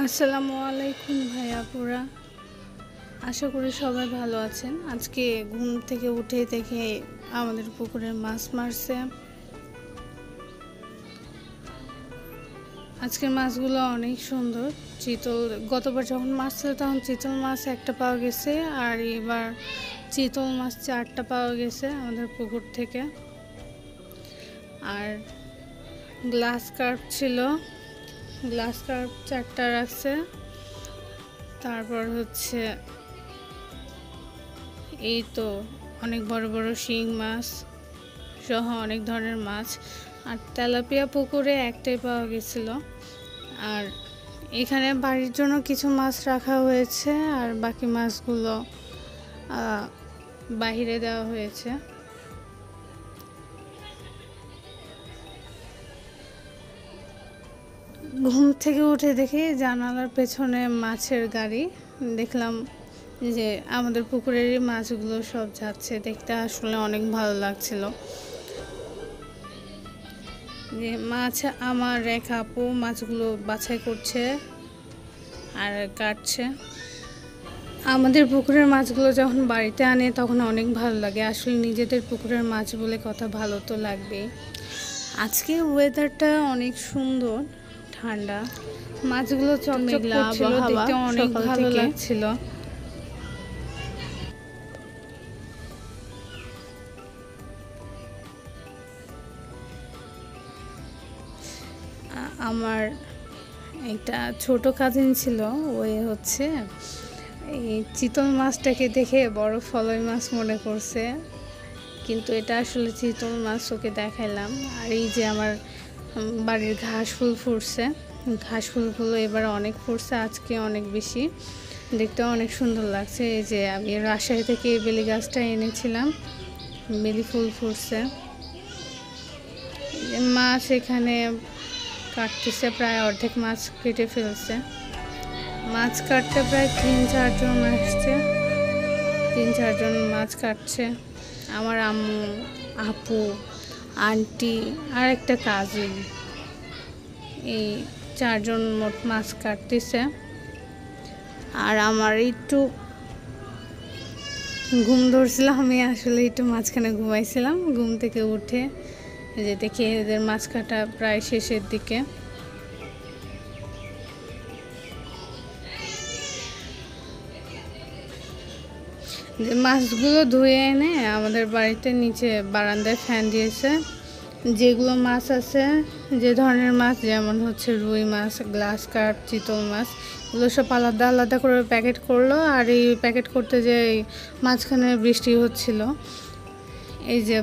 আসসালামু আলাইকুম ভাইয়াপুরা, আশা করি সবাই ভালো আছেন। আজকে ঘুম থেকে উঠে দেখে আমাদের পুকুরে মাছ মারছে। আজকের মাছগুলো অনেক সুন্দর। চিতল, গতবার যখন মাছ ছিল তখন চিতল মাছ একটা পাওয়া গেছে, আর এবার চিতল মাছ 4টা পাওয়া গেছে আমাদের পুকুর থেকে। আর গ্লাস কার্প ছিল, গ্লাস কার্প 4টা রাখছে। তারপর হচ্ছে এই তো অনেক বড় বড় শিং মাছ সহ অনেক ধরনের মাছ। আর তেলাপিয়া পুকুরে একটাই পাওয়া গেছিল। আর এখানে বাড়ির জন্য কিছু মাছ রাখা হয়েছে, আর বাকি মাছগুলো বাহিরে দেওয়া হয়েছে। ঘুম থেকে উঠে দেখি জানালার পেছনে মাছের গাড়ি, দেখলাম যে আমাদের পুকুরেরই মাছগুলো সব যাচ্ছে। দেখতে আসলে অনেক ভালো লাগছিল যে মাছ আমার এক আপু মাছগুলো বাছাই করছে আর কাটছে। আমাদের পুকুরের মাছগুলো যখন বাড়িতে আনে তখন অনেক ভালো লাগে। আসলে নিজেদের পুকুরের মাছ বলে কথা, ভালো তো লাগবেই। আজকে ওয়েদারটা অনেক সুন্দর, ঠান্ডা, মাছগুলো চকচক করছিল, দেখতে অনেক ভালো লাগছিল। আমার একটা ছোট কাজিন ছিল, ওই হচ্ছে এই চিতল মাছটাকে দেখে বড় ফলই মাছ মনে করছে, কিন্তু এটা আসলে চিতল মাছ। ওকে দেখাইলাম। আর এই যে আমার বাড়ির ঘাস ফুল ফুটছে, ঘাস ফুলগুলো এবার অনেক ফুটছে, আজকে অনেক বেশি, দেখতে অনেক সুন্দর লাগছে। এই যে আমি রাজশাহী থেকে এই বেলি গাছটা এনেছিলাম, বেলি ফুল ফুটছে। মাছ এখানে কাটতেছে, প্রায় অর্ধেক মাছ কেটে ফেলছে। মাছ কাটতে প্রায় 3-4 জন আসছে, 3-4 জন মাছ কাটছে। আমার আম্মু, আপু, আন্টি আর একটা কাজিন, এই 4 জন মোট মাছ কাটতেছে। আর আমার একটু ঘুম ধরছিল, আমি আসলে একটু মাঝখানে ঘুমাইছিলাম। ঘুম থেকে উঠে যে দেখি এদের মাছ কাটা প্রায় শেষের দিকে। যে মাছগুলো ধুয়ে এনে আমাদের বাড়িতে নিচে বারান্দায় ফ্যান দিয়েছে। যেগুলো মাছ আছে, যে ধরনের মাছ, যেমন হচ্ছে রুই মাছ, গ্লাস কার্প, চিতল মাছ, এগুলো সব আলাদা আলাদা করে প্যাকেট করলো। আর এই প্যাকেট করতে যে মাঝখানে বৃষ্টি হচ্ছিল, এই যে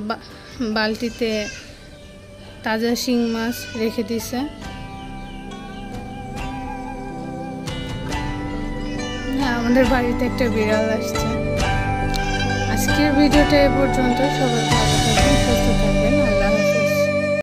বালতিতে তাজা শিং মাছ রেখে দিছে। হ্যাঁ, আমাদের বাড়িতে একটা বিড়াল আসছে। আজকের ভিডিওটা এ পর্যন্ত। সবাই ভালো থাকবেন, সুস্থ